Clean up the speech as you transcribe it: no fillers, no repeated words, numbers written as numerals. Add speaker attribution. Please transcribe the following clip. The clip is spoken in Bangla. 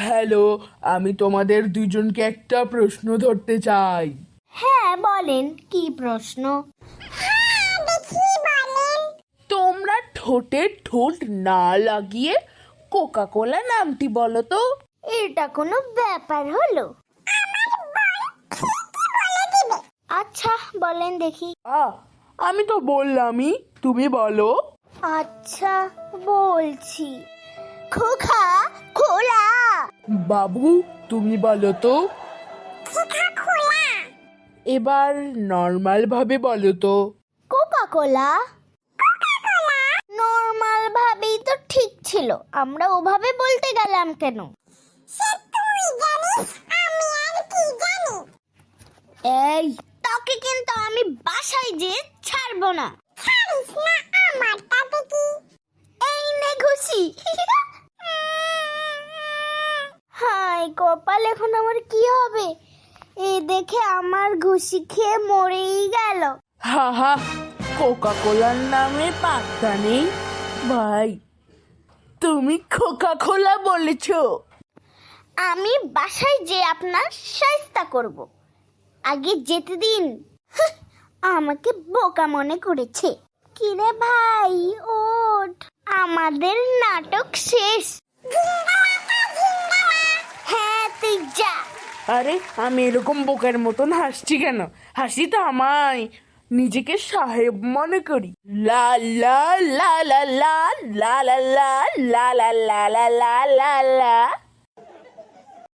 Speaker 1: হ্যালো, আমি তোমাদের দুজনকে একটা প্রশ্ন ধরতে চাই।
Speaker 2: হ্যাঁ বলেন, কি প্রশ্ন?
Speaker 1: তোমরা ঠোঁটে ঠোঁট না লাগিয়ে কোকা কোলা নামটি বলো তো।
Speaker 2: এটা কোনো ব্যাপার হলো? আচ্ছা বলেন দেখি।
Speaker 1: আমি তো বললামই, তুমি বলো।
Speaker 2: আচ্ছা বলছি, খোকা খোলা।
Speaker 1: বাবু, তুমি বলো তো। এবার নর্মাল ভাবে বলো তো।
Speaker 2: কোকা কোলা। নর্মাল ভাবেই তো ঠিক ছিল, আমরা ওভাবে বলতে গেলাম কেন? এই, তোকে কিন্তু আমি বাসায় যে ছাড়বো না। এই নে ঘুষি। হাই কপাল, এখন আমার কি হবে? এই দেখে আমার ঘুষি খেয়ে মরেই গেল।
Speaker 1: হা হা, কোকা কোলার নামে পাত্তা নেই। ভাই, তুমি কোকা কোলা বলেছো।
Speaker 2: আমি বাসায় যে আপনার শায়েস্তা করব, আগে যেতে দিন। হাহ, আমাকে বোকা মনে করেছে। কিরে ভাই ওঠ, আমাদের নাটক শেষ। হ্যাঁ তুই যা।
Speaker 1: আরে, আমি এরকম বোকার মতন হাসছি কেন? হাসি তো আমায় নিজেকে সাহেব মনে করি। লা লা লা লা লা লা লা লা লা লা লা লা লা লা।